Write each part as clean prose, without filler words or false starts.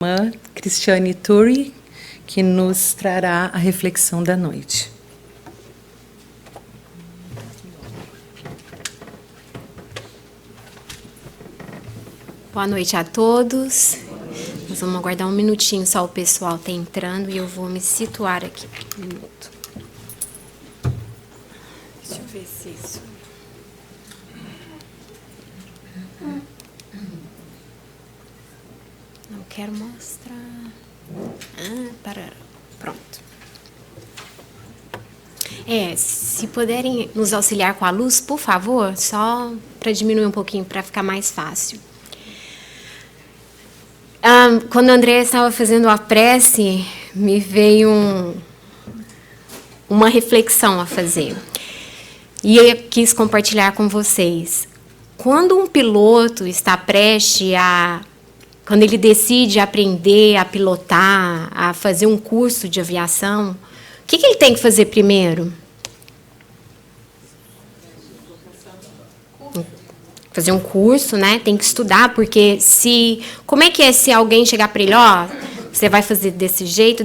Irmã Cristiane Turi, que nos trará a reflexão da noite. Boa noite a todos. Nós vamos aguardar um minutinho, só o pessoal está entrando e eu vou me situar aqui. Um minuto. Deixa eu ver se isso... Não quero mostrar. Pronto. Se puderem nos auxiliar com a luz, por favor, só para diminuir um pouquinho, para ficar mais fácil. Quando a Andréia estava fazendo a prece, me veio uma reflexão a fazer. E eu quis compartilhar com vocês. Quando um piloto está prestes a... Quando ele decide aprender a pilotar, a fazer um curso de aviação, o que ele tem que fazer primeiro? Fazer um curso, né? Tem que estudar, porque como é que é se alguém chegar para ele, você vai fazer desse jeito,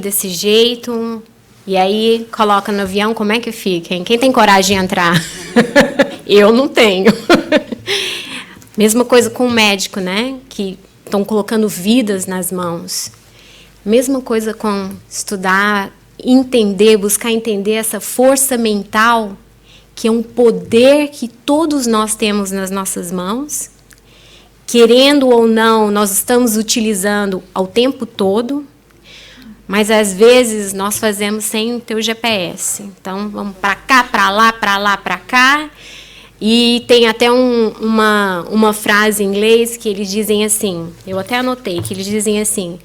e aí coloca no avião, como é que fica? Hein? Quem tem coragem de entrar? Eu não tenho. Mesma coisa com o médico, né? Que estão colocando vidas nas mãos. Mesma coisa com estudar, entender, buscar entender essa força mental, que é um poder que todos nós temos nas nossas mãos. Querendo ou não, nós estamos utilizando ao tempo todo, mas às vezes nós fazemos sem ter o GPS. Então, vamos para cá, para lá, para lá, para cá. E tem até uma frase em inglês que eles dizem assim, eu até anotei, que eles dizem assim,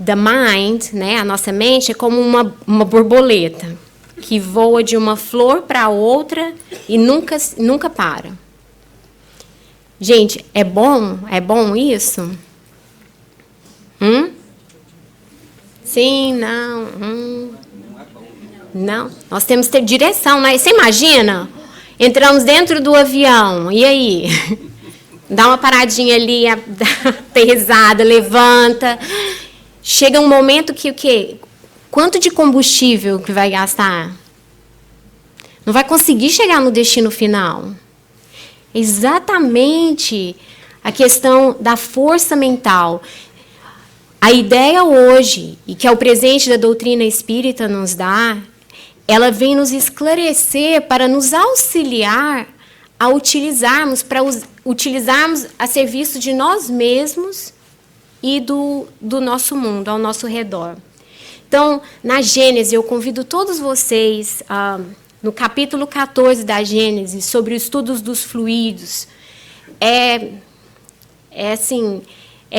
the mind, né, a nossa mente, é como uma borboleta, que voa de uma flor para outra e nunca para. Gente, é bom isso? Sim, não. Não, nós temos que ter direção, né? Você imagina? Entramos dentro do avião, e aí? Dá uma paradinha ali, aterrissada, levanta. Chega um momento que o quê? Quanto de combustível que vai gastar? Não vai conseguir chegar no destino final. Exatamente a questão da força mental. A ideia hoje, e que é o presente da doutrina espírita nos dá, ela vem nos esclarecer para nos auxiliar a utilizarmos a serviço de nós mesmos e do nosso mundo, ao nosso redor. Então, na Gênesis, eu convido todos vocês, no capítulo 14 da Gênesis, sobre os estudos dos fluidos. É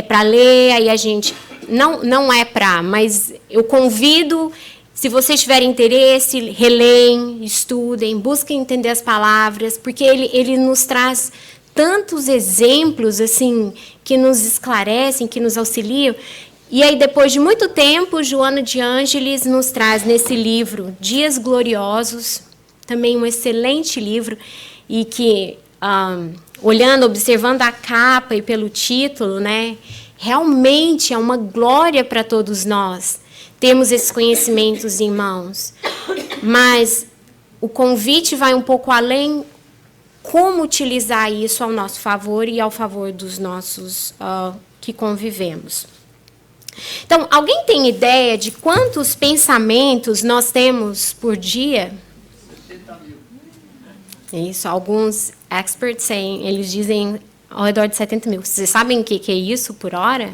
para ler, aí a gente... Não é para, mas eu convido... Se vocês tiverem interesse, releem, estudem, busquem entender as palavras, porque ele nos traz tantos exemplos assim que nos esclarecem, que nos auxiliam. E aí, depois de muito tempo, Joana de Ângeles nos traz nesse livro Dias Gloriosos, também um excelente livro, e que, olhando, observando a capa e pelo título, né, realmente é uma glória para todos nós. Temos esses conhecimentos em mãos, mas o convite vai um pouco além, como utilizar isso ao nosso favor e ao favor dos nossos que convivemos. Então, alguém tem ideia de quantos pensamentos nós temos por dia? 70.000. Isso, alguns experts eles dizem ao redor de 70.000. Vocês sabem o que é isso por hora?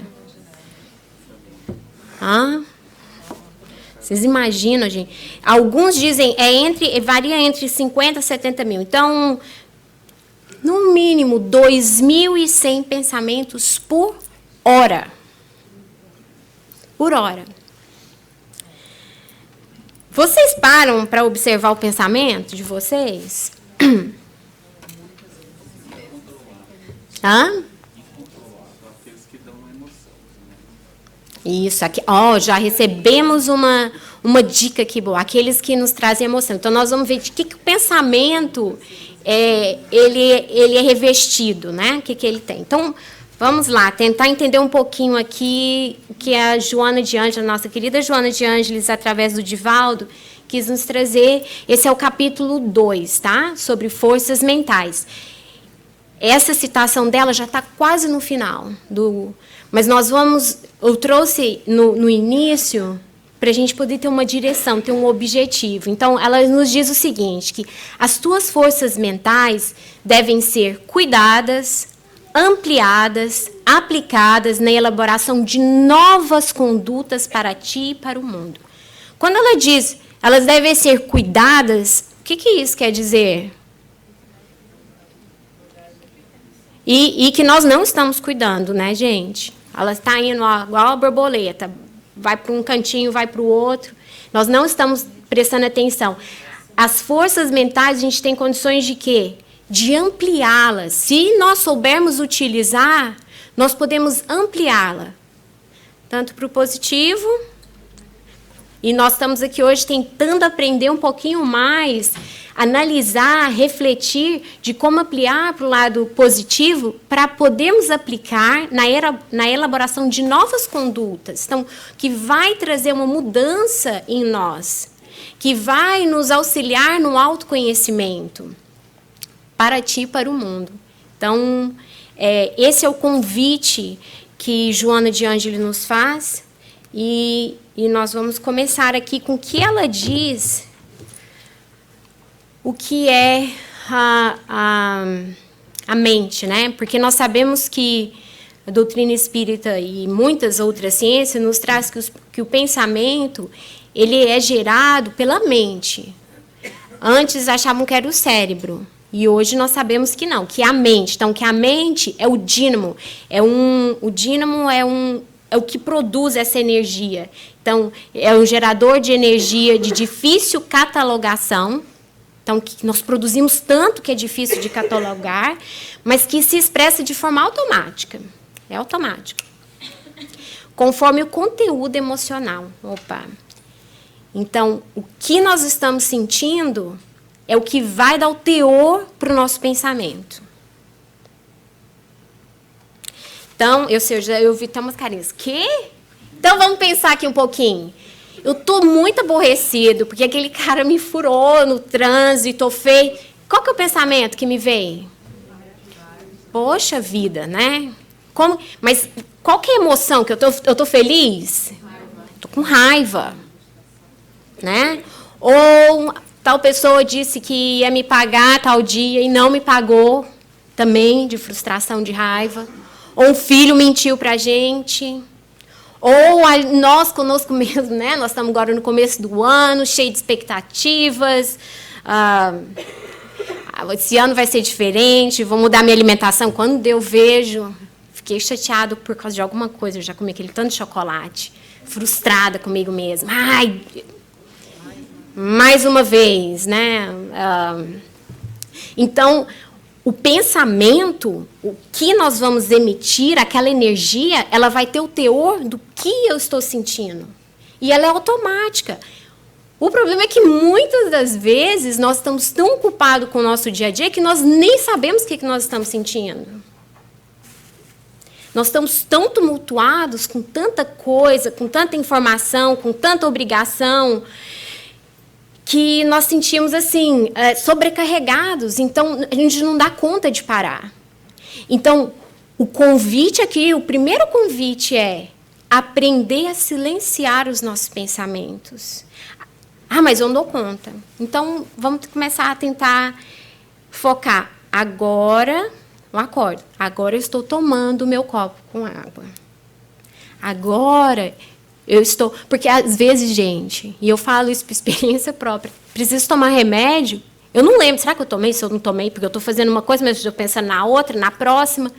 Vocês imaginam, gente? Alguns dizem, varia entre 50 e 70 mil. Então, no mínimo, 2.100 pensamentos por hora. Por hora. Vocês param para observar o pensamento de vocês? Isso, aqui, já recebemos uma dica aqui boa, aqueles que nos trazem emoção. Então, nós vamos ver de que o pensamento ele é revestido, né? O que ele tem. Então, Vamos lá, tentar entender um pouquinho aqui o que a Joana de Ângeles, nossa querida Joana de Ângeles, através do Divaldo, quis nos trazer. Esse é o capítulo 2, tá? Sobre forças mentais. Essa citação dela já está quase no final. Mas eu trouxe no início para a gente poder ter uma direção, ter um objetivo. Então, ela nos diz o seguinte, que as tuas forças mentais devem ser cuidadas, ampliadas, aplicadas na elaboração de novas condutas para ti e para o mundo. Quando ela diz, elas devem ser cuidadas, o que isso quer dizer? E que nós não estamos cuidando, né, gente? Ela está indo igual a borboleta, vai para um cantinho, vai para o outro. Nós não estamos prestando atenção. As forças mentais, a gente tem condições de quê? De ampliá-las. Se nós soubermos utilizar, nós podemos ampliá-la. Tanto para o positivo, e nós estamos aqui hoje tentando aprender um pouquinho mais, analisar, refletir de como ampliar para o lado positivo para podermos aplicar na elaboração de novas condutas. Então, que vai trazer uma mudança em nós, que vai nos auxiliar no autoconhecimento para ti e para o mundo. Então, esse é o convite que Joana de Ângeles nos faz, e nós vamos começar aqui com o que ela diz, o que é a mente, né? Porque nós sabemos que a doutrina espírita e muitas outras ciências nos traz que o pensamento ele é gerado pela mente. Antes achavam que era o cérebro. E hoje nós sabemos que não, que é a mente. Então, que a mente é o dínamo. O dínamo é o que produz essa energia. Então, é um gerador de energia de difícil catalogação. Então, que nós produzimos tanto que é difícil de catalogar, mas que se expressa de forma automática. É automático. Conforme o conteúdo emocional. Então, o que nós estamos sentindo é o que vai dar o teor para o nosso pensamento. Então, eu vi até umas carinhas. Quê? Então, vamos pensar aqui um pouquinho. Eu estou muito aborrecido, porque aquele cara me furou no trânsito, feio. Qual que é o pensamento que me veio? Poxa vida, né? Mas qual que é a emoção? Que eu tô feliz? Estou com raiva. Né? Ou tal pessoa disse que ia me pagar tal dia e não me pagou, também de frustração, de raiva. Ou um filho mentiu para a gente. Ou nós conosco mesmo, né? Nós estamos agora no começo do ano, cheio de expectativas. Esse ano vai ser diferente, vou mudar minha alimentação. Quando eu vejo, fiquei chateado por causa de alguma coisa. Eu já comi aquele tanto de chocolate, frustrada comigo mesma. Ai, mais uma vez, né? Então, o pensamento, o que nós vamos emitir, aquela energia, ela vai ter o teor do que eu estou sentindo. E ela é automática. O problema é que, muitas das vezes, nós estamos tão ocupados com o nosso dia a dia que nós nem sabemos o que nós estamos sentindo. Nós estamos tão tumultuados com tanta coisa, com tanta informação, com tanta obrigação, que nós sentimos assim, sobrecarregados. Então, a gente não dá conta de parar. Então, o convite aqui, o primeiro convite é aprender a silenciar os nossos pensamentos. Mas eu não dou conta. Então, vamos começar a tentar focar. Agora, eu acordo. Agora eu estou tomando o meu copo com água. Agora eu estou... Porque, às vezes, gente, e eu falo isso por experiência própria, preciso tomar remédio, eu não lembro, será que eu tomei, se eu não tomei, porque eu estou fazendo uma coisa, mas eu estou pensando na outra, na próxima.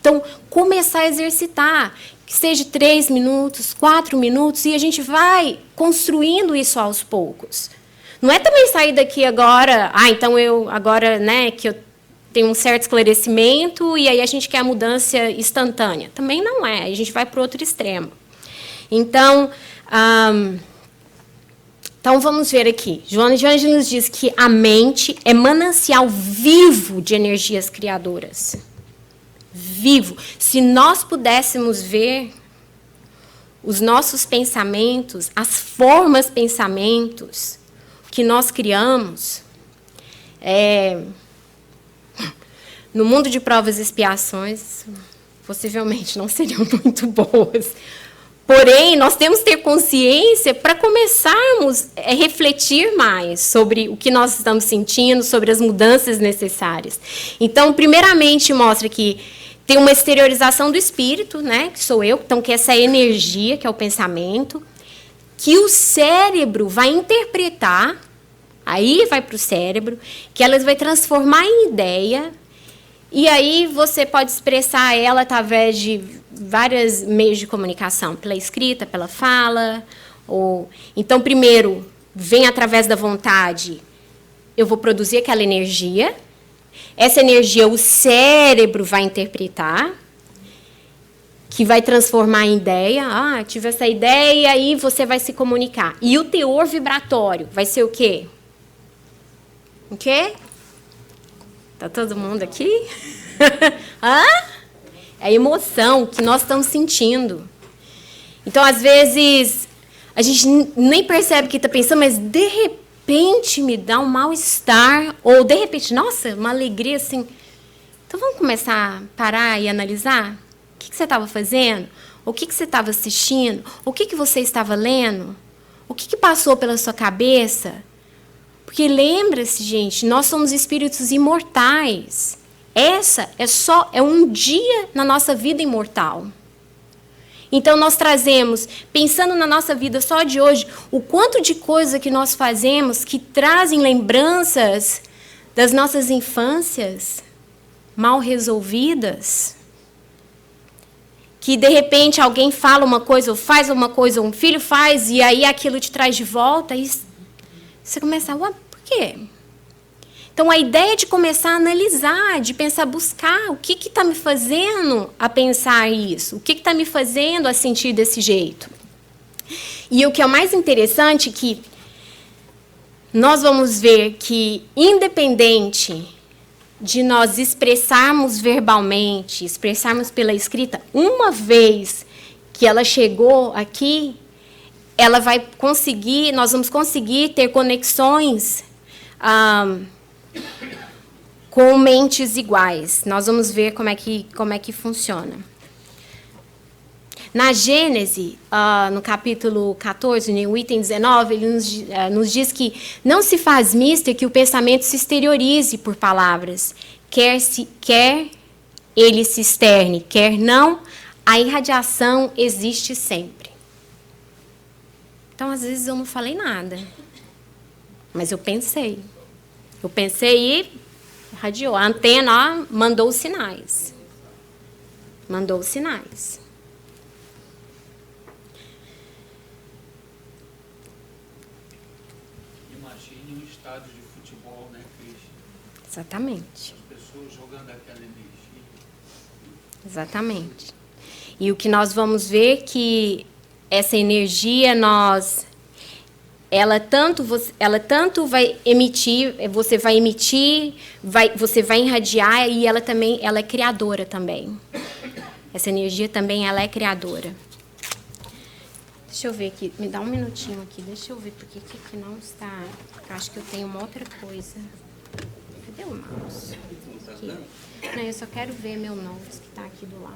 Então, começar a exercitar, que seja 3 minutos, 4 minutos, e a gente vai construindo isso aos poucos. Não é também sair daqui agora, então eu, agora, né, que eu tenho um certo esclarecimento, e aí a gente quer a mudança instantânea. Também não é, a gente vai para o outro extremo. Então, vamos ver aqui. Joana de Ângeles nos diz que a mente é manancial vivo de energias criadoras. vivo. Se nós pudéssemos ver os nossos pensamentos, as formas pensamentos que nós criamos, no mundo de provas e expiações, possivelmente não seriam muito boas. Porém, nós temos que ter consciência para começarmos a refletir mais sobre o que nós estamos sentindo, sobre as mudanças necessárias. Então, primeiramente, mostra que tem uma exteriorização do espírito, né, que sou eu, então, que essa energia, que é o pensamento, que o cérebro vai interpretar, aí vai para o cérebro, que ela vai transformar em ideia, e aí você pode expressar ela através de vários meios de comunicação, pela escrita, pela fala. Então, primeiro, vem através da vontade, eu vou produzir aquela energia. Essa energia o cérebro vai interpretar, que vai transformar em ideia. Tive essa ideia, e aí você vai se comunicar. E o teor vibratório vai ser o quê? O quê? Está todo mundo aqui? É a emoção que nós estamos sentindo. Então, às vezes, a gente nem percebe o que está pensando, mas, de repente, me dá um mal-estar. Ou, de repente, nossa, uma alegria, assim. Então, vamos começar a parar e analisar? O que você estava fazendo? O que você estava assistindo? O que você estava lendo? O que passou pela sua cabeça? Porque lembra-se, gente, nós somos espíritos imortais. Essa é um dia na nossa vida imortal. Então, nós trazemos, pensando na nossa vida só de hoje, o quanto de coisa que nós fazemos que trazem lembranças das nossas infâncias mal resolvidas. Que, de repente, alguém fala uma coisa, ou faz uma coisa, ou um filho faz, e aí aquilo te traz de volta, e você começa a... por quê? Então, a ideia de começar a analisar, de pensar, buscar o que está me fazendo a pensar isso, o que está me fazendo a sentir desse jeito. E o que é o mais interessante é que nós vamos ver que, independente de nós expressarmos verbalmente, expressarmos pela escrita, uma vez que ela chegou aqui, ela vai conseguir, nós vamos conseguir ter conexões com mentes iguais. Nós vamos ver como é que funciona. Na Gênese, no capítulo 14, no item 19, ele nos diz que não se faz mister que o pensamento se exteriorize por palavras, quer ele se externe, quer não, a irradiação existe sempre. Então, às vezes, eu não falei nada, mas eu pensei. Eu pensei e irradiou. A antena mandou os sinais. Mandou os sinais. Imagine um estádio de futebol, né, Cris? Exatamente. As pessoas jogando aquela energia. Exatamente. E o que nós vamos ver que essa energia ela tanto vai emitir, você vai irradiar, e ela é criadora também. Essa energia também ela é criadora. Deixa eu ver aqui, me dá um minutinho aqui, deixa eu ver porque que não está. Eu acho que eu tenho uma outra coisa. Cadê o mouse? Aqui. Não, eu só quero ver meu notes que está aqui do lado.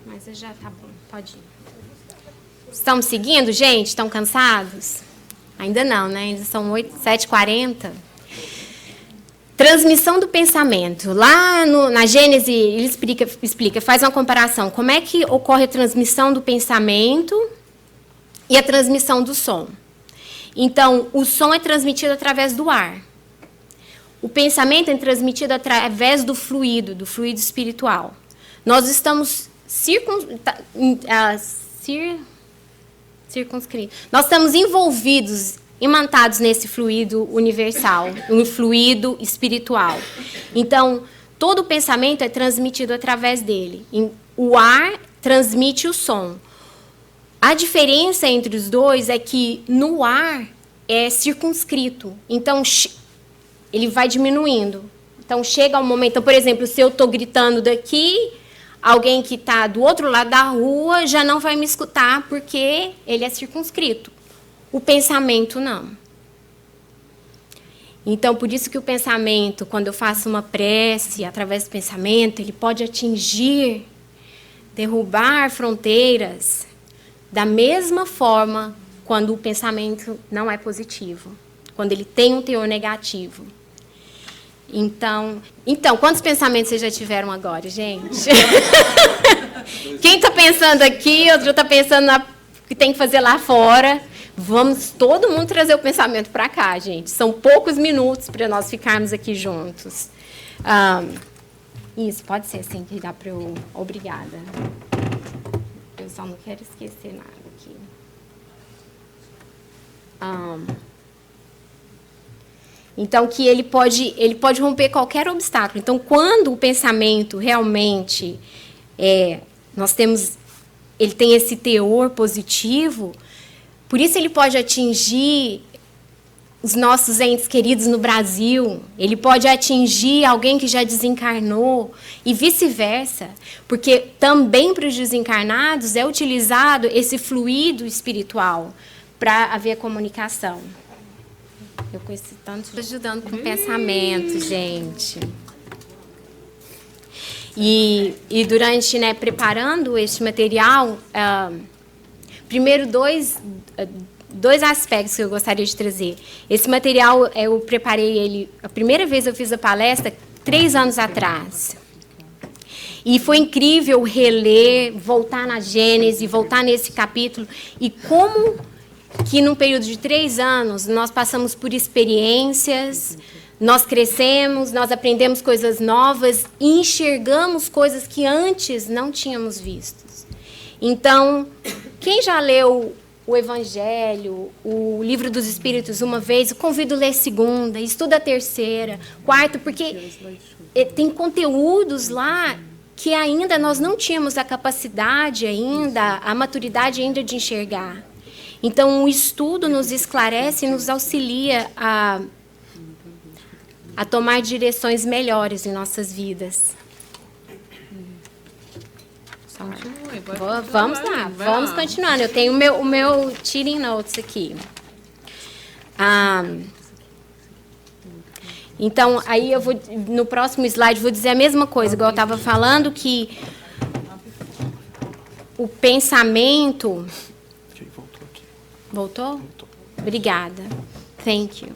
Mas já tá bom, pode ir. Estão me seguindo, gente? Estão cansados? Ainda não, né? Ainda são 7h40. Transmissão do pensamento. Lá na Gênese, ele explica, faz uma comparação. Como é que ocorre a transmissão do pensamento e a transmissão do som? Então, o som é transmitido através do ar. O pensamento é transmitido através do fluido espiritual. Nós estamos nós estamos envolvidos, imantados nesse fluido universal, um fluido espiritual. Então, todo o pensamento é transmitido através dele. O ar transmite o som. A diferença entre os dois é que no ar é circunscrito. Então, ele vai diminuindo. Então, chega um momento... Então, por exemplo, se eu estou gritando daqui, alguém que está do outro lado da rua já não vai me escutar, porque ele é circunscrito. O pensamento, não. Então, por isso que o pensamento, quando eu faço uma prece, através do pensamento, ele pode atingir, derrubar fronteiras, da mesma forma quando o pensamento não é positivo, quando ele tem um teor negativo. Então, quantos pensamentos vocês já tiveram agora, gente? Quem está pensando aqui, outro está pensando que tem que fazer lá fora. Vamos todo mundo trazer o pensamento para cá, gente. São poucos minutos para nós ficarmos aqui juntos. Isso, pode ser assim, que dá para eu... Obrigada. Eu só não quero esquecer nada aqui. Então, que ele pode romper qualquer obstáculo. Então, quando o pensamento realmente ele tem esse teor positivo, por isso ele pode atingir os nossos entes queridos no Brasil, ele pode atingir alguém que já desencarnou e vice-versa, porque também para os desencarnados é utilizado esse fluido espiritual para haver comunicação. Eu com esse tanto ajudando com o pensamento, gente. E durante, preparando este material, primeiro dois aspectos que eu gostaria de trazer. Esse material, eu preparei ele, a primeira vez eu fiz a palestra, 3 anos atrás. E foi incrível reler, voltar na Gênesis, voltar nesse capítulo, e como que num período de 3 anos nós passamos por experiências, nós crescemos, nós aprendemos coisas novas e enxergamos coisas que antes não tínhamos visto. Então, quem já leu o Evangelho, o Livro dos Espíritos uma vez, eu convido a ler 2ª, estuda a 3ª, 4ª, porque tem conteúdos lá que ainda nós não tínhamos a capacidade ainda, a maturidade ainda de enxergar. Então, o estudo nos esclarece e nos auxilia a tomar direções melhores em nossas vidas. Vamos lá, vamos continuando. Eu tenho o meu Teaching Notes aqui. Então, aí eu vou, no próximo slide, vou dizer a mesma coisa, igual eu estava falando, que o pensamento... Voltou? Voltou. Obrigada. Thank you.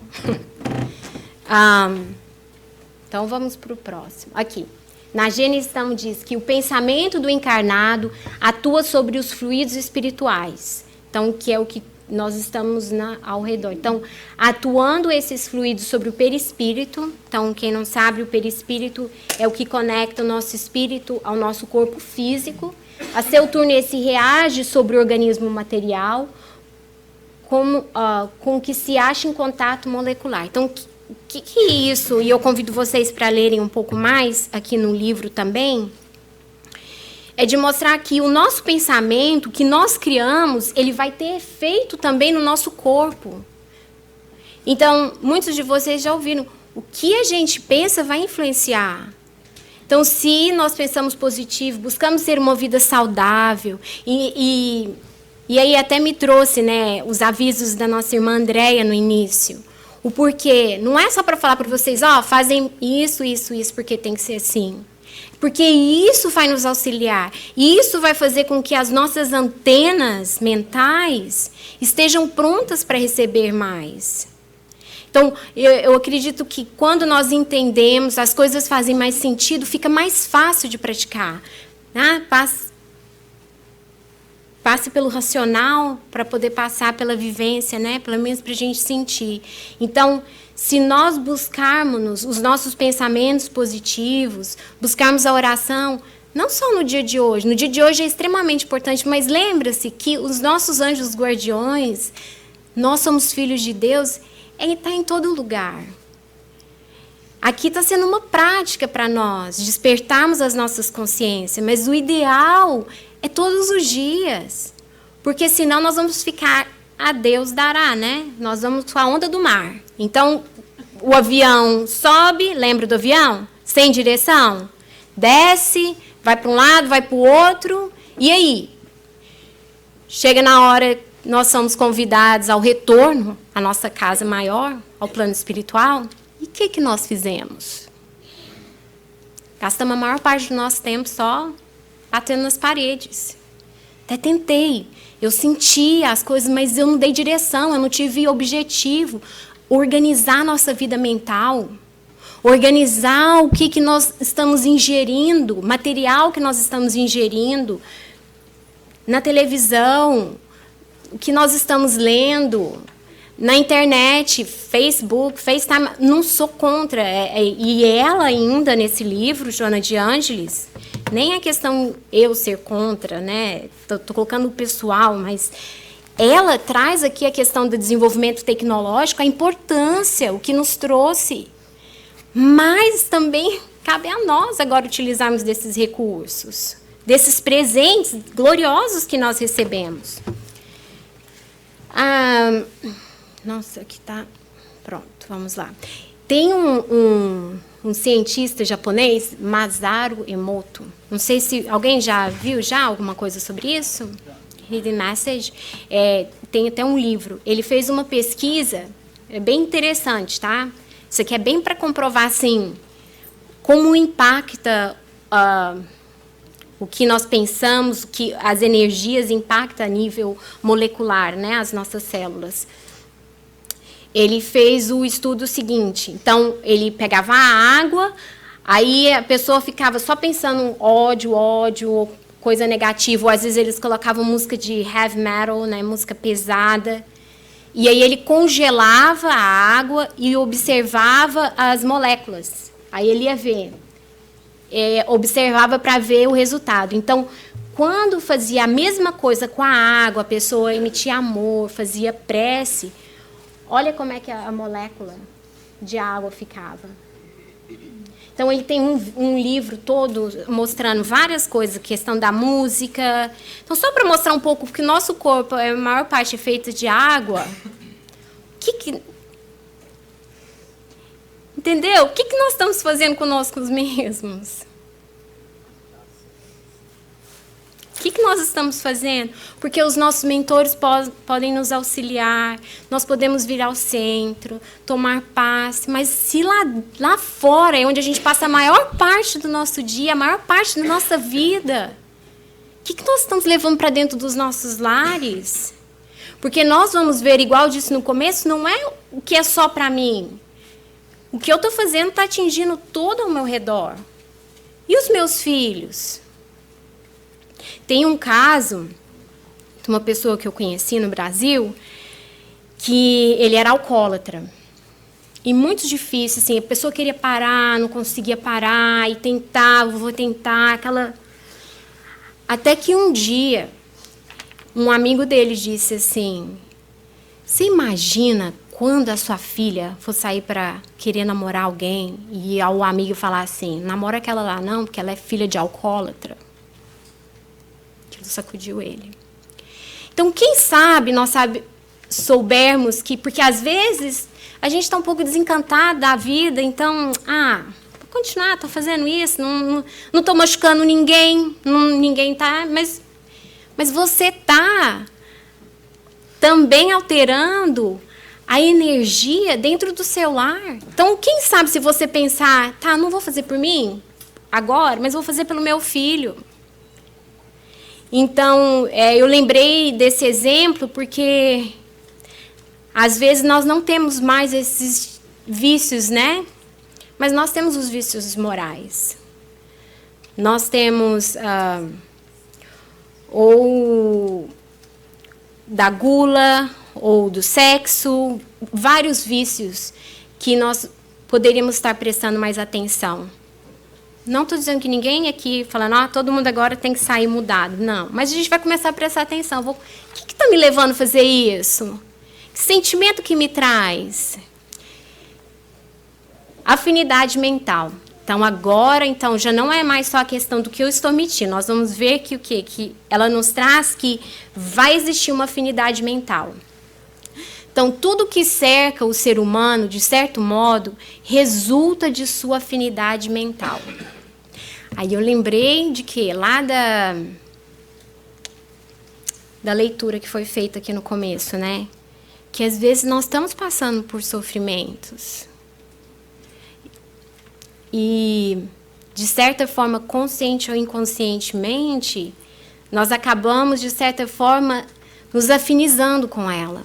Então, vamos para o próximo. Aqui. Na Gênesis, então, diz que o pensamento do encarnado atua sobre os fluidos espirituais. Então, que é o que nós estamos ao redor. Então, atuando esses fluidos sobre o perispírito. Então, quem não sabe, o perispírito é o que conecta o nosso espírito ao nosso corpo físico. A seu turno, esse reage sobre o organismo material, com o que se acha em contato molecular. Então, o que é isso? E eu convido vocês para lerem um pouco mais, aqui no livro também, é de mostrar que o nosso pensamento, que nós criamos, ele vai ter efeito também no nosso corpo. Então, muitos de vocês já ouviram, o que a gente pensa vai influenciar. Então, se nós pensamos positivo, buscamos ter uma vida saudável, e aí até me trouxe, os avisos da nossa irmã Andréia no início. O porquê. Não é só para falar para vocês, fazem isso, porque tem que ser assim. Porque isso vai nos auxiliar. E isso vai fazer com que as nossas antenas mentais estejam prontas para receber mais. Então, eu acredito que quando nós entendemos, as coisas fazem mais sentido, fica mais fácil de praticar. Né? Passe pelo racional para poder passar pela vivência, pelo menos para a gente sentir. Então, se nós buscarmos os nossos pensamentos positivos, buscarmos a oração, não só no dia de hoje é extremamente importante, mas lembra-se que os nossos anjos guardiões, nós somos filhos de Deus, ele está em todo lugar. Aqui está sendo uma prática para nós, despertarmos as nossas consciências, mas o ideal é todos os dias, porque senão nós vamos ficar a Deus dará, Nós vamos com a onda do mar. Então, O avião sobe, lembra do avião? Sem direção. Desce, vai para um lado, vai para o outro. E aí? Chega na hora, nós somos convidados ao retorno à nossa casa maior, ao plano espiritual. E o que nós fizemos? Gastamos a maior parte do nosso tempo só batendo nas paredes. Até tentei. Eu senti as coisas, mas eu não dei direção, eu não tive objetivo. Organizar nossa vida mental. Organizar o que nós estamos ingerindo, material que nós estamos ingerindo na televisão, o que nós estamos lendo, na internet, Facebook, FaceTime. Não sou contra. E ela ainda, nesse livro, Joana de Ângeles, nem é questão eu ser contra, né? Estou colocando o pessoal, mas ela traz aqui a questão do desenvolvimento tecnológico, a importância, o que nos trouxe. Mas também cabe a nós agora utilizarmos desses recursos, desses presentes gloriosos que nós recebemos. Nossa, aqui está. Pronto, vamos lá. Tem um cientista japonês, Masaru Emoto. Não sei se alguém já viu alguma coisa sobre isso. Hidden Message. Tem até um livro. Ele fez uma pesquisa bem interessante, tá? Isso aqui é bem para comprovar assim, como impacta o que nós pensamos, o que as energias impactam a nível molecular, né, as nossas células. Ele fez o estudo seguinte. Então, ele pegava a água, aí a pessoa ficava só pensando ódio, coisa negativa. Ou, às vezes, eles colocavam música de heavy metal, né, música pesada. E aí ele congelava a água e observava as moléculas. Aí ele ia ver. Observava para ver o resultado. Então, quando fazia a mesma coisa com a água, a pessoa emitia amor, fazia prece, olha como é que a molécula de água ficava. Então, ele tem um livro todo mostrando várias coisas, questão da música. Então, só para mostrar um pouco, porque nosso corpo, a maior parte é feito de água. Entendeu? O que nós estamos fazendo conosco mesmos? O que nós estamos fazendo? Porque os nossos mentores podem nos auxiliar, nós podemos vir ao centro, tomar passe, mas se lá fora é onde a gente passa a maior parte do nosso dia, a maior parte da nossa vida, o que nós estamos levando para dentro dos nossos lares? Porque nós vamos ver, igual eu disse no começo, não é o que é só para mim. O que eu estou fazendo está atingindo todo ao meu redor. E os meus filhos? Tem um caso de uma pessoa que eu conheci no Brasil, que ele era alcoólatra. E muito difícil, assim, a pessoa queria parar, não conseguia parar, e tentava, vou tentar, aquela... Até que um dia, um amigo dele disse assim, você imagina quando a sua filha for sair para querer namorar alguém, e o amigo falar assim, namora aquela lá não, porque ela é filha de alcoólatra? Sacudiu ele. Então, quem sabe nós soubermos que... Porque, às vezes, a gente está um pouco desencantado da vida, então, vou continuar, estou fazendo isso, não estou machucando ninguém, ninguém está... Mas você está também alterando a energia dentro do seu lar. Então, quem sabe se você pensar, não vou fazer por mim agora, mas vou fazer pelo meu filho. Então, eu lembrei desse exemplo porque, às vezes, nós não temos mais esses vícios, né? Mas nós temos os vícios morais. Nós temos ou da gula, ou do sexo, vários vícios que nós poderíamos estar prestando mais atenção. Não estou dizendo que ninguém aqui falando, todo mundo agora tem que sair mudado. Não, mas a gente vai começar a prestar atenção. O que está me levando a fazer isso? Que sentimento que me traz? Afinidade mental. Então, agora, já não é mais só a questão do que eu estou emitindo. Nós vamos ver que o quê? Que ela nos traz que vai existir uma afinidade mental. Então, tudo que cerca o ser humano, de certo modo, resulta de sua afinidade mental. Aí eu lembrei de que lá da leitura que foi feita aqui no começo, né? Que às vezes nós estamos passando por sofrimentos. E, de certa forma, consciente ou inconscientemente, nós acabamos, de certa forma, nos afinizando com ela.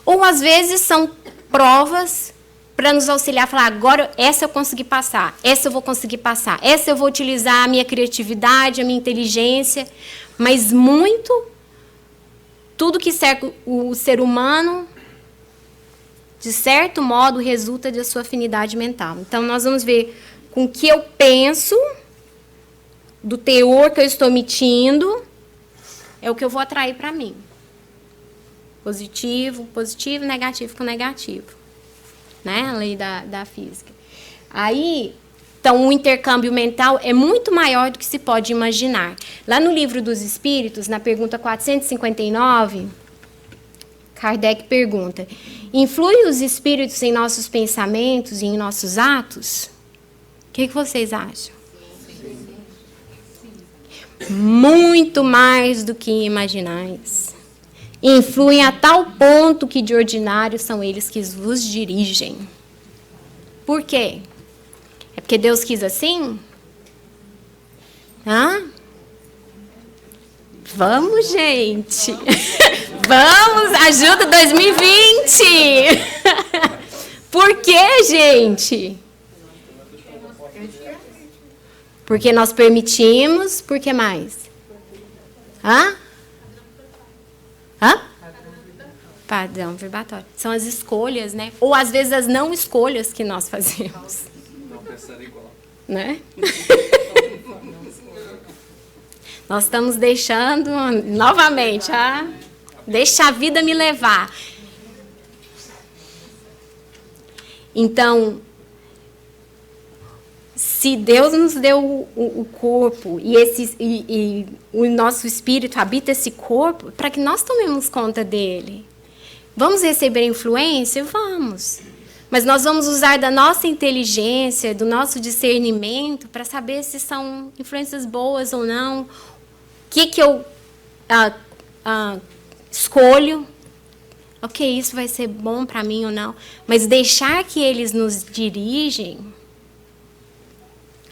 Ou, às vezes, são provas para nos auxiliar, falar, agora essa eu consegui passar, essa eu vou conseguir passar, essa eu vou utilizar a minha criatividade, a minha inteligência, mas tudo que cerca o ser humano, de certo modo, resulta da sua afinidade mental. Então, nós vamos ver com o que eu penso, do teor que eu estou emitindo, é o que eu vou atrair para mim. Positivo, positivo, negativo com negativo. Né? A lei da física. Aí, então, o intercâmbio mental é muito maior do que se pode imaginar. Lá no Livro dos Espíritos, na pergunta 459, Kardec pergunta, influem os espíritos em nossos pensamentos e em nossos atos? O que vocês acham? Muito mais do que imaginais. Influem a tal ponto que, de ordinário, são eles que vos dirigem. Por quê? É porque Deus quis assim? Hã? Vamos, gente. Vamos, ajuda 2020. Por quê, gente? Porque nós permitimos, por que mais? Hã? Padrão vibratório. São as escolhas, né? Ou, às vezes, as não escolhas que nós fazemos. Não pensar igual. Né? Nós estamos deixando, novamente, deixa a vida me levar. Então, se Deus nos deu o corpo e o nosso espírito habita esse corpo, para que nós tomemos conta dele. Vamos receber influência? Vamos. Mas nós vamos usar da nossa inteligência, do nosso discernimento, para saber se são influências boas ou não. O que eu escolho? Ok, isso vai ser bom para mim ou não. Mas deixar que eles nos dirigem,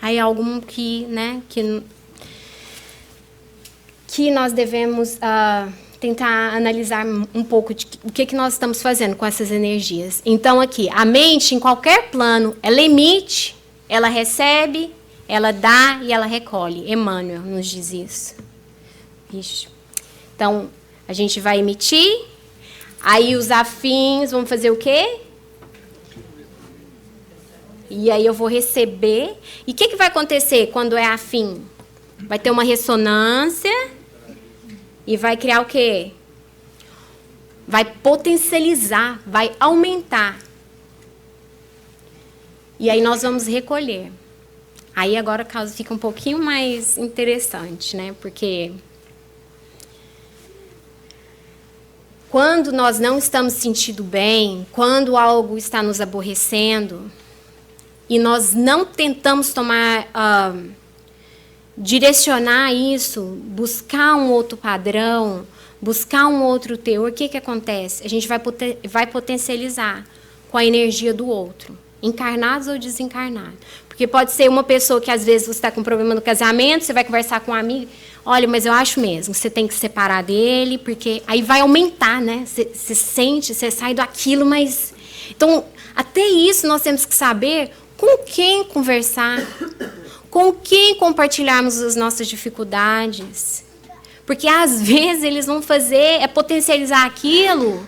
aí é algo que nós devemos tentar analisar um pouco de o que nós estamos fazendo com essas energias. Então, aqui, a mente, em qualquer plano, ela emite, ela recebe, ela dá e ela recolhe. Emmanuel nos diz isso. Ixi. Então, a gente vai emitir, aí os afins vão fazer o quê? E aí eu vou receber. E o que vai acontecer quando é afim? Vai ter uma ressonância e vai criar o quê? Vai potencializar, vai aumentar. E aí nós vamos recolher. Aí agora a causa fica um pouquinho mais interessante, né? Porque quando nós não estamos sentindo bem, quando algo está nos aborrecendo, e nós não tentamos direcionar isso, buscar um outro padrão, buscar um outro teor, o que acontece? A gente vai potencializar com a energia do outro, encarnados ou desencarnados. Porque pode ser uma pessoa que, às vezes, você está com um problema no casamento, você vai conversar com um amigo, olha, mas eu acho mesmo, você tem que se separar dele, porque aí vai aumentar, né? Você sente, você sai daquilo, mas... Então, até isso nós temos que saber com quem conversar, com quem compartilharmos as nossas dificuldades. Porque, às vezes, eles vão potencializar aquilo,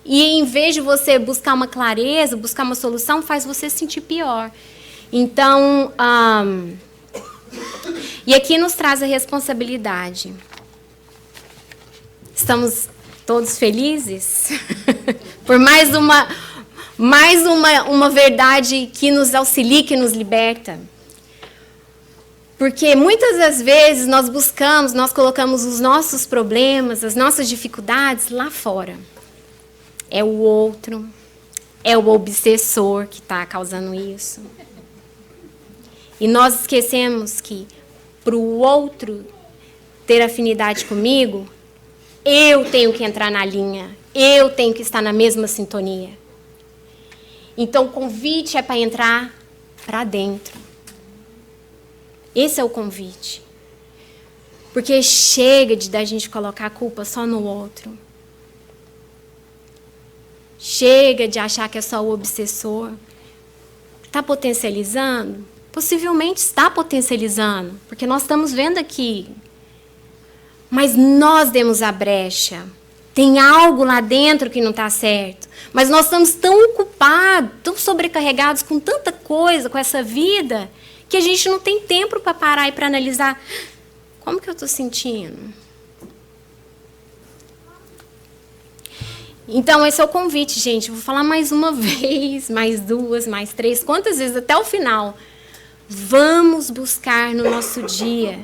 e, em vez de você buscar uma clareza, buscar uma solução, faz você se sentir pior. Então, e aqui nos traz a responsabilidade. Estamos todos felizes? Por mais uma verdade que nos auxilia, que nos liberta. Porque muitas das vezes nós colocamos os nossos problemas, as nossas dificuldades lá fora. é o outro, é o obsessor que está causando isso. E nós esquecemos que, para o outro ter afinidade comigo, eu tenho que entrar na linha, eu tenho que estar na mesma sintonia. Então, o convite é para entrar para dentro. Esse é o convite. Porque chega da gente colocar a culpa só no outro. Chega de achar que é só o obsessor. Está potencializando? Possivelmente está potencializando, porque nós estamos vendo aqui. Mas nós demos a brecha. Tem algo lá dentro que não está certo. Mas nós estamos tão ocupados, tão sobrecarregados com tanta coisa, com essa vida, que a gente não tem tempo para parar e para analisar como que eu estou sentindo. Então, esse é o convite, gente. Vou falar mais uma vez, mais duas, mais três, quantas vezes, até o final. Vamos buscar no nosso dia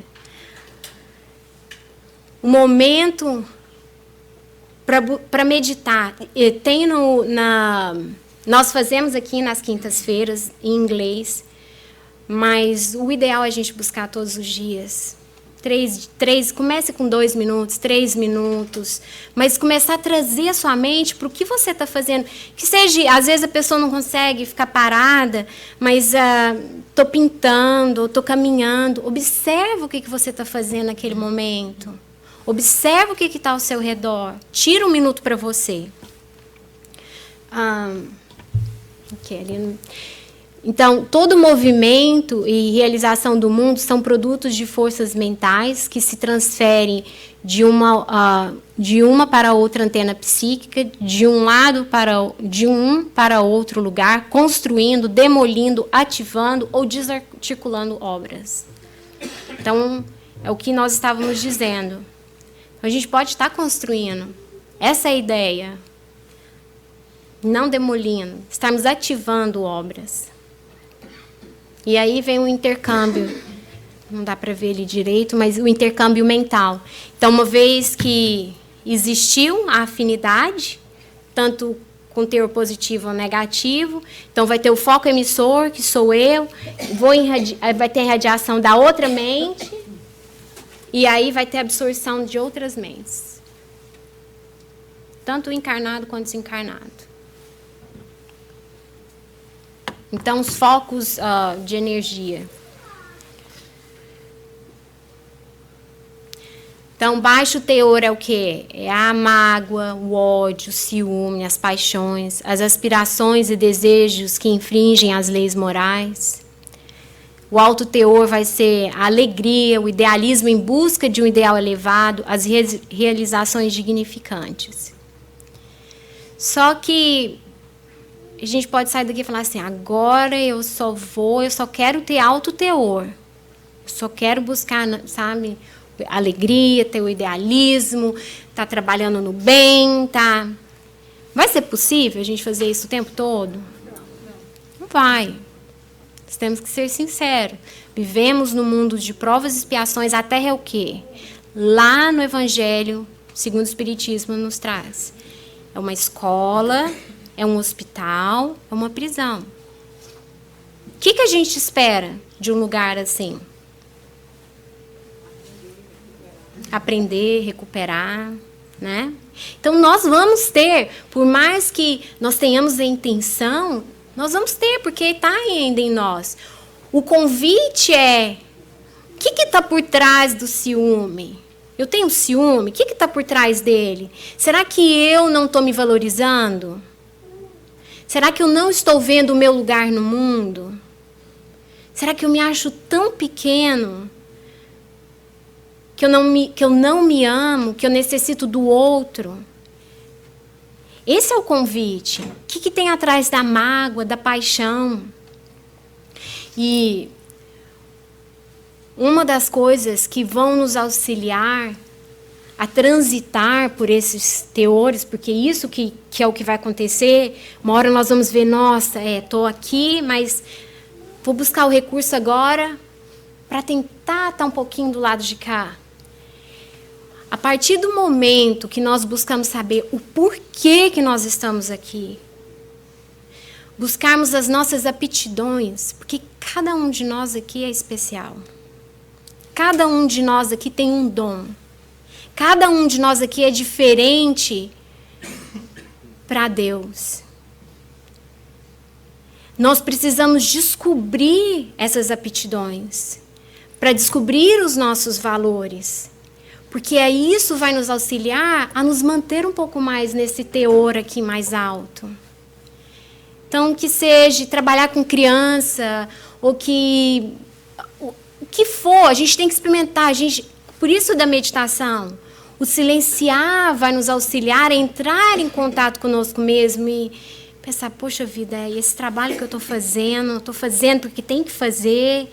um momento para meditar. Nós fazemos aqui nas quintas-feiras, em inglês, mas o ideal é a gente buscar todos os dias. Comece com 2 minutos, 3 minutos, mas começar a trazer a sua mente para o que você está fazendo. Que seja, às vezes a pessoa não consegue ficar parada, mas estou pintando, estou caminhando. Observa o que você está fazendo naquele momento. Observa o que está ao seu redor. Tira 1 minuto para você. Então, todo movimento e realização do mundo são produtos de forças mentais que se transferem de uma para outra antena psíquica, de um para outro lugar, construindo, demolindo, ativando ou desarticulando obras. Então, é o que nós estávamos dizendo. A gente pode estar construindo. Essa é a ideia. Não demolindo. Estamos ativando obras. E aí vem o intercâmbio. Não dá para ver ele direito, mas o intercâmbio mental. Então, uma vez que existiu a afinidade, tanto com teor positivo ou negativo, então vai ter o foco emissor, que sou eu, vai ter radiação da outra mente, e aí vai ter absorção de outras mentes. Tanto o encarnado quanto o desencarnado. Então, os focos de energia. Então, baixo teor é o quê? É a mágoa, o ódio, o ciúme, as paixões, as aspirações e desejos que infringem as leis morais. O alto teor vai ser a alegria, o idealismo em busca de um ideal elevado, as realizações dignificantes. Só que a gente pode sair daqui e falar assim, agora eu só quero ter alto teor. Eu só quero buscar, sabe, alegria, ter o idealismo, tá trabalhando no bem, tá. Vai ser possível a gente fazer isso o tempo todo? Não vai. Nós temos que ser sinceros. Vivemos num mundo de provas e expiações. A Terra é o quê? Lá no Evangelho, segundo o Espiritismo, nos traz. É uma escola, é um hospital, é uma prisão. O que a gente espera de um lugar assim? Aprender, recuperar, né? Então, nós vamos ter, por mais que nós tenhamos a intenção, nós vamos ter, porque está ainda em nós. O convite é, o que está por trás do ciúme? Eu tenho ciúme? O que está por trás dele? Será que eu não estou me valorizando? Será que eu não estou vendo o meu lugar no mundo? Será que eu me acho tão pequeno que eu não me amo, que eu necessito do outro? Esse é o convite. O que tem atrás da mágoa, da paixão? E uma das coisas que vão nos auxiliar a transitar por esses teores, porque isso que é o que vai acontecer, uma hora nós vamos ver, nossa, estou aqui, mas vou buscar o recurso agora para tentar estar um pouquinho do lado de cá. A partir do momento que nós buscamos saber o porquê que nós estamos aqui, buscarmos as nossas aptidões, porque cada um de nós aqui é especial. Cada um de nós aqui tem um dom. Cada um de nós aqui é diferente para Deus. Nós precisamos descobrir essas aptidões, para descobrir os nossos valores, porque aí isso vai nos auxiliar a nos manter um pouco mais nesse teor aqui mais alto. Então, que seja trabalhar com criança, ou que... o que for, a gente tem que experimentar. Por isso da meditação, o silenciar vai nos auxiliar a entrar em contato conosco mesmo e pensar, poxa vida, esse trabalho que eu estou fazendo porque tem que fazer.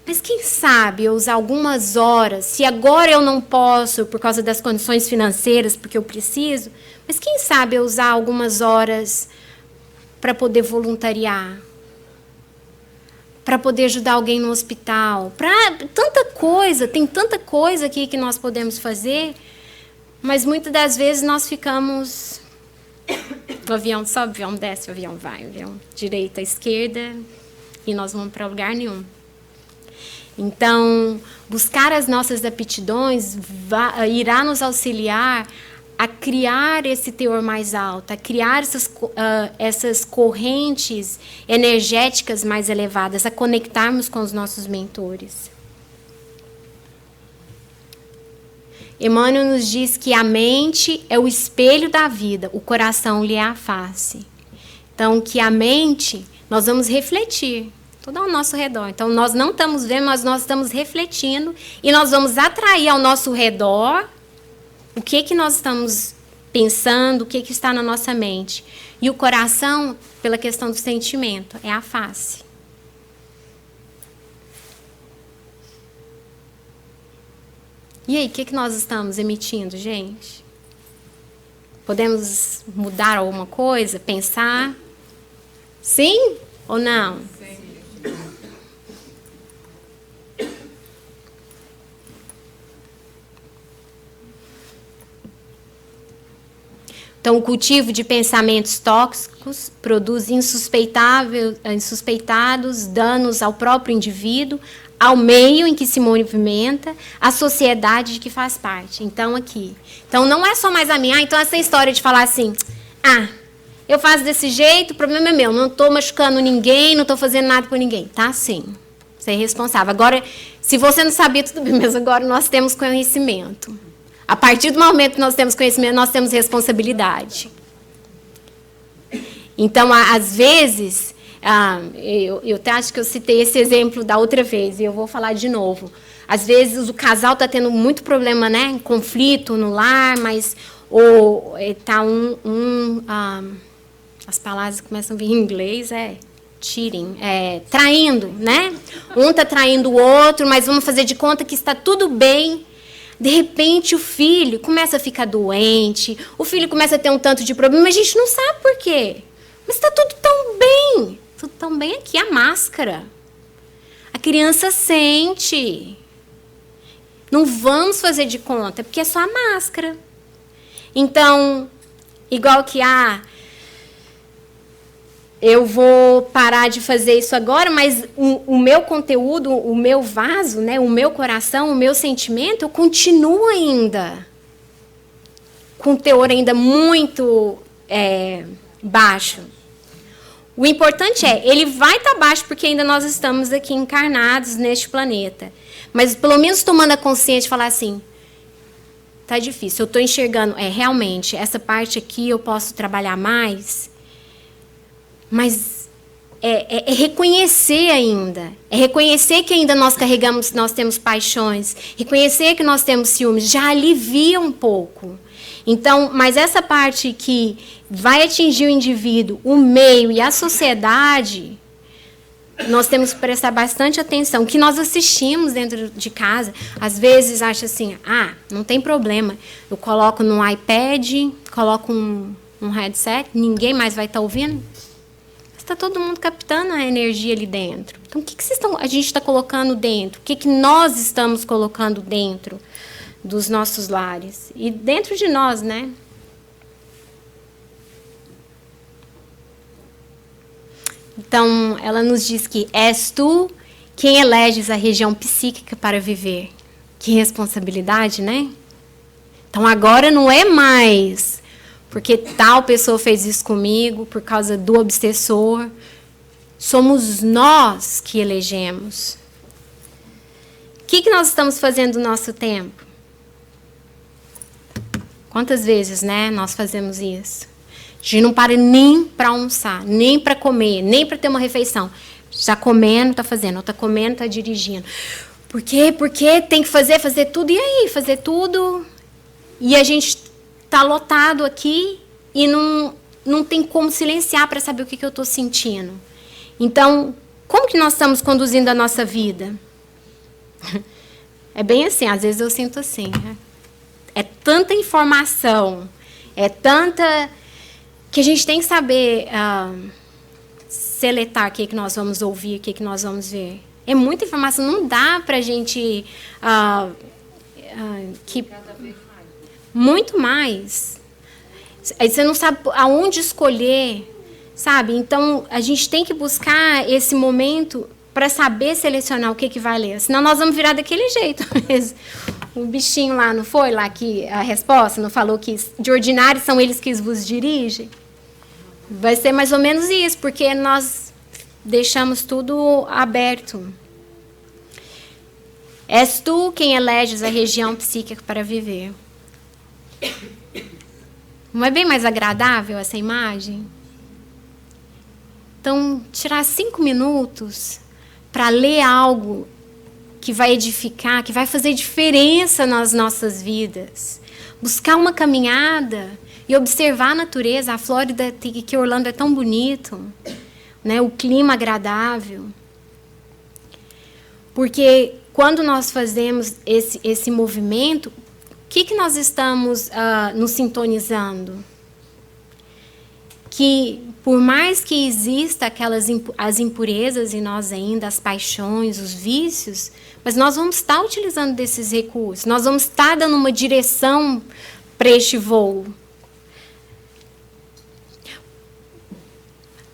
Mas quem sabe eu usar algumas horas, se agora eu não posso por causa das condições financeiras, porque eu preciso, mas quem sabe eu usar algumas horas para poder voluntariar, para poder ajudar alguém no hospital, tem tanta coisa aqui que nós podemos fazer, mas muitas das vezes nós ficamos, o avião sobe, o avião desce, o avião vai, o avião direita, esquerda, e nós vamos para lugar nenhum. Então, buscar as nossas aptidões irá nos auxiliar a criar esse teor mais alto, a criar essas correntes energéticas mais elevadas, a conectarmos com os nossos mentores. Emmanuel nos diz que a mente é o espelho da vida, o coração lhe é a face. Então, que a mente, nós vamos refletir tudo ao nosso redor. Então, nós não estamos vendo, mas nós estamos refletindo e nós vamos atrair ao nosso redor o que nós estamos pensando, o que está na nossa mente. E o coração, pela questão do sentimento, é a face. E aí, o que nós estamos emitindo, gente? Podemos mudar alguma coisa? Pensar? Sim ou não? Então, o cultivo de pensamentos tóxicos produz insuspeitados danos ao próprio indivíduo, ao meio em que se movimenta, à sociedade de que faz parte. Então, aqui. Então, não é só mais a minha. Então, essa história de falar assim, eu faço desse jeito, o problema é meu. Não estou machucando ninguém, não estou fazendo nada por ninguém. Tá, sim. Você é responsável. Agora, se você não sabia, tudo bem, mas agora nós temos conhecimento. A partir do momento que nós temos conhecimento, nós temos responsabilidade. Então, às vezes, eu até acho que eu citei esse exemplo da outra vez, e eu vou falar de novo. Às vezes, o casal está tendo muito problema, né? Conflito no lar, mas está as palavras que começam a vir em inglês cheating, traindo, né? Um está traindo o outro, mas vamos fazer de conta que está tudo bem. De repente, o filho começa a ficar doente, o filho começa a ter um tanto de problema, mas a gente não sabe por quê. Mas está tudo tão bem. Tudo tão bem aqui, a máscara. A criança sente. Não vamos fazer de conta, porque é só a máscara. Então, igual que eu vou parar de fazer isso agora, mas o meu conteúdo, o meu vaso, né, o meu coração, o meu sentimento, eu continuo ainda com teor ainda muito baixo. O importante ele vai estar baixo porque ainda nós estamos aqui encarnados neste planeta. Mas pelo menos tomando a consciência de falar assim, tá difícil, eu estou enxergando, realmente, essa parte aqui eu posso trabalhar mais. Mas é reconhecer ainda. É reconhecer que ainda nós carregamos, nós temos paixões. Reconhecer que nós temos ciúmes. Já alivia um pouco. Então, mas essa parte que vai atingir o indivíduo, o meio e a sociedade, nós temos que prestar bastante atenção. O que nós assistimos dentro de casa, às vezes acha assim, não tem problema. Eu coloco no iPad, coloco um headset, ninguém mais vai estar ouvindo. Está todo mundo captando a energia ali dentro. Então, o que a gente está colocando dentro? O que nós estamos colocando dentro dos nossos lares. E dentro de nós, né? Então, ela nos diz que és tu quem eleges a região psíquica para viver. Que responsabilidade, né? Então, agora não é mais porque tal pessoa fez isso comigo, por causa do obsessor. Somos nós que elegemos. O que nós estamos fazendo no nosso tempo? Quantas vezes, né, nós fazemos isso? A gente não para nem para almoçar, nem para comer, nem para ter uma refeição. Já comendo, está fazendo, está comendo, está dirigindo. Por quê? Porque tem que fazer tudo. E aí? Fazer tudo. E a gente está lotado aqui e não tem como silenciar para saber o que eu estou sentindo. Então, como que nós estamos conduzindo a nossa vida? É bem assim, às vezes eu sinto assim. Né? É tanta informação, é tanta... que a gente tem que saber seletar o que nós vamos ouvir, o que nós vamos ver. É muita informação, não dá para a gente... muito mais. Aí você não sabe aonde escolher, sabe? Então, a gente tem que buscar esse momento para saber selecionar o que vai ler. Senão, nós vamos virar daquele jeito mesmo. O bichinho lá, não foi? Lá que a resposta não falou que de ordinário são eles que vos dirigem? Vai ser mais ou menos isso, porque nós deixamos tudo aberto. És tu quem eleges a região psíquica para viver. Não é bem mais agradável essa imagem? Então, tirar 5 minutos para ler algo que vai edificar, que vai fazer diferença nas nossas vidas. Buscar uma caminhada e observar a natureza. A Flórida, que Orlando é tão bonito, né? O clima agradável. Porque quando nós fazemos esse movimento, o que nós estamos nos sintonizando? Que por mais que exista as impurezas em nós ainda, as paixões, os vícios, mas nós vamos estar utilizando desses recursos, nós vamos estar dando uma direção para este voo.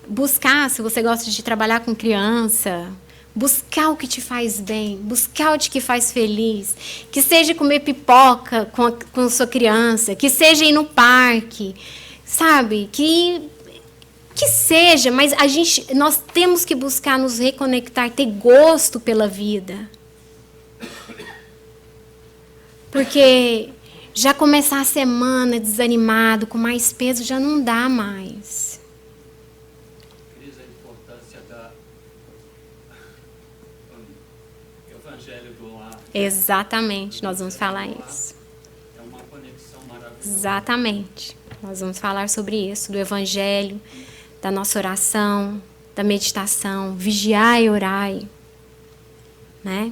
Buscar, se você gosta de trabalhar com criança, buscar o que te faz bem, buscar o que te faz feliz, que seja comer pipoca com sua criança, que seja ir no parque, sabe? Que seja, mas nós temos que buscar nos reconectar, ter gosto pela vida. Porque já começar a semana desanimado, com mais peso, já não dá mais. Cris, a importância do evangelho do lar. Exatamente, nós vamos falar isso. É uma conexão maravilhosa. Exatamente. Nós vamos falar sobre isso, do evangelho, da nossa oração, da meditação, vigiai e orai, né?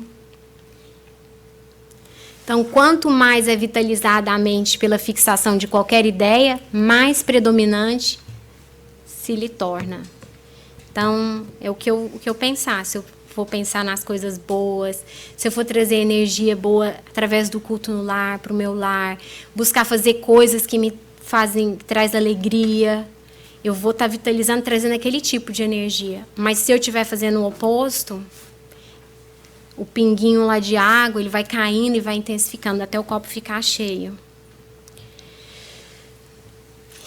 Então, quanto mais é vitalizada a mente pela fixação de qualquer ideia, mais predominante se lhe torna. Então, é o que eu pensar. Se eu for pensar nas coisas boas, se eu for trazer energia boa através do culto no lar, para o meu lar, buscar fazer coisas que me traz alegria, eu vou estar vitalizando, trazendo aquele tipo de energia. Mas se eu estiver fazendo o oposto, o pinguinho lá de água, ele vai caindo e vai intensificando até o copo ficar cheio.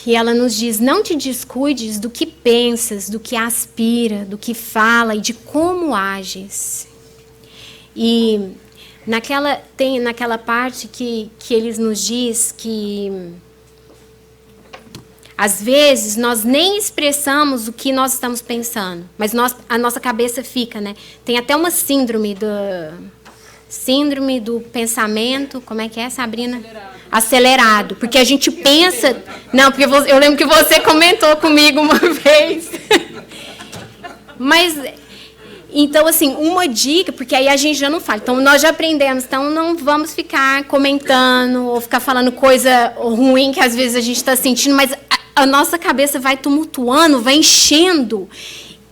E ela nos diz, não te descuides do que pensas, do que aspira, do que fala e de como ages. E tem naquela parte que eles nos diz que às vezes nós nem expressamos o que nós estamos pensando, mas a nossa cabeça fica, né? Tem até uma síndrome do pensamento, como é que é, Sabrina? Acelerado, porque a gente pensa... Não, porque eu lembro que você comentou comigo uma vez. Mas, então, assim, uma dica, porque aí a gente já não fala. Então, nós já aprendemos, então não vamos ficar comentando ou ficar falando coisa ruim que às vezes a gente está sentindo, mas a nossa cabeça vai tumultuando, vai enchendo.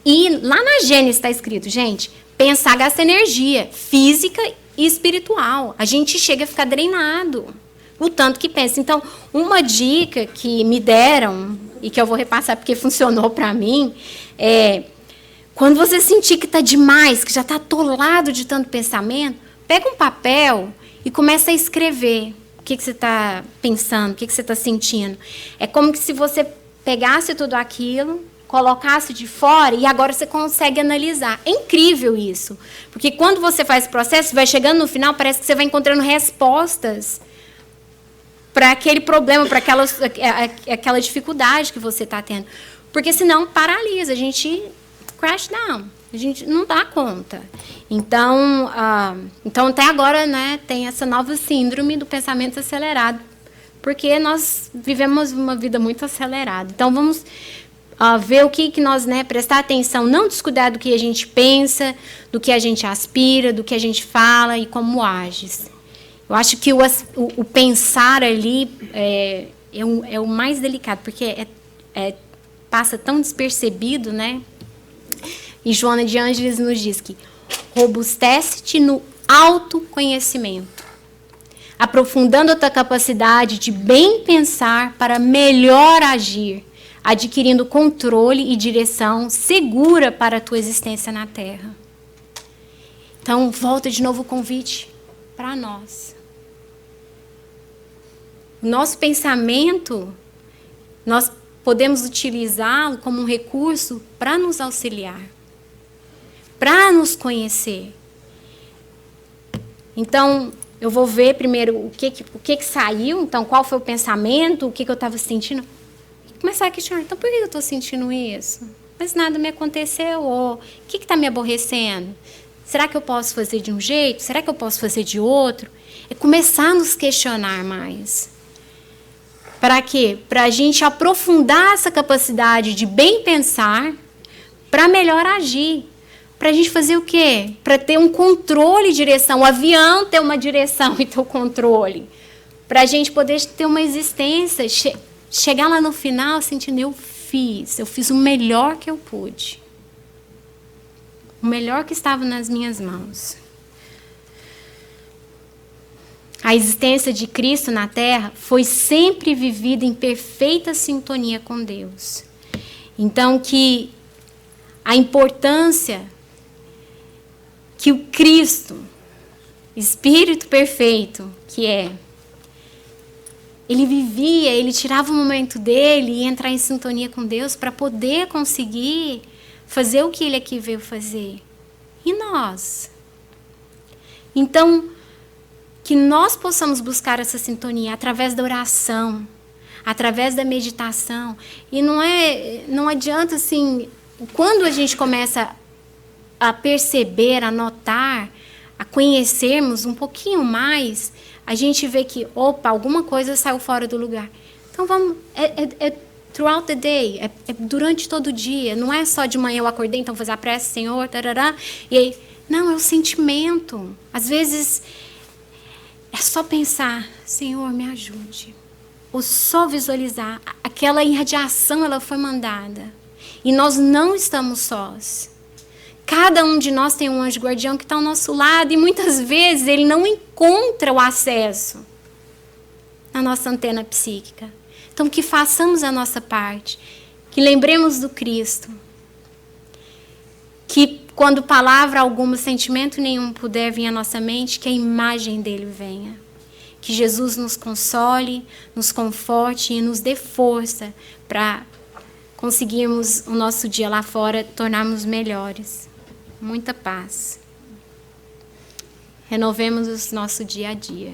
E lá na Gênesis está escrito, gente, pensar gasta energia física e espiritual. A gente chega a ficar drenado, o tanto que pensa. Então, uma dica que me deram, e que eu vou repassar porque funcionou para mim, é, quando você sentir que está demais, que já está atolado de tanto pensamento, pega um papel e começa a escrever o que você está pensando, o que você está sentindo. É como se você pegasse tudo aquilo, colocasse de fora e agora você consegue analisar. É incrível isso. Porque quando você faz esse processo, vai chegando no final, parece que você vai encontrando respostas para aquele problema, para aquela dificuldade que você está tendo. Porque senão paralisa, a gente crash down, a gente não dá conta. Então até agora, né, tem essa nova síndrome do pensamento acelerado, porque nós vivemos uma vida muito acelerada. Então vamos ver o que nós, né, prestar atenção, não descuidar do que a gente pensa, do que a gente aspira, do que a gente fala e como age. Eu acho que o pensar ali é o mais delicado, porque passa tão despercebido, né? E Joana de Ângeles nos diz que robustece-te no autoconhecimento, aprofundando a tua capacidade de bem pensar para melhor agir, adquirindo controle e direção segura para a tua existência na Terra. Então, volta de novo o convite para nós. O nosso pensamento, nós podemos utilizá-lo como um recurso para nos auxiliar, para nos conhecer. Então, eu vou ver primeiro o que saiu, então, qual foi o pensamento, o que eu estava sentindo. Começar a questionar, então, por que eu estou sentindo isso? Mas nada me aconteceu, ou o que está me aborrecendo? Será que eu posso fazer de um jeito? Será que eu posso fazer de outro? É começar a nos questionar mais. Para quê? Para a gente aprofundar essa capacidade de bem pensar, para melhor agir. Para a gente fazer o quê? Para ter um controle e direção. O avião ter uma direção e ter o controle. Para a gente poder ter uma existência, chegar lá no final sentindo, eu fiz o melhor que eu pude. O melhor que estava nas minhas mãos. A existência de Cristo na Terra foi sempre vivida em perfeita sintonia com Deus. Então, que a importância que o Cristo, Espírito perfeito, que ele vivia, ele tirava o momento dele e entrar em sintonia com Deus para poder conseguir fazer o que ele aqui veio fazer. E nós? Então, que nós possamos buscar essa sintonia através da oração, através da meditação. E não adianta, assim, quando a gente começa a perceber, a notar, a conhecermos um pouquinho mais, a gente vê que, opa, alguma coisa saiu fora do lugar. Então, vamos... throughout the day, é durante todo o dia. Não é só de manhã eu acordei, então vou fazer a prece, Senhor, tarará, e aí... Não, é o sentimento. Às vezes... é só pensar, Senhor, me ajude. Ou só visualizar. Aquela irradiação, ela foi mandada. E nós não estamos sós. Cada um de nós tem um anjo guardião que está ao nosso lado. E muitas vezes ele não encontra o acesso na nossa antena psíquica. Então, que façamos a nossa parte. Que lembremos do Cristo. Que quando palavra alguma, sentimento nenhum puder vir à nossa mente, que a imagem dele venha. Que Jesus nos console, nos conforte e nos dê força para conseguirmos o nosso dia lá fora, tornarmos melhores. Muita paz. Renovemos o nosso dia a dia.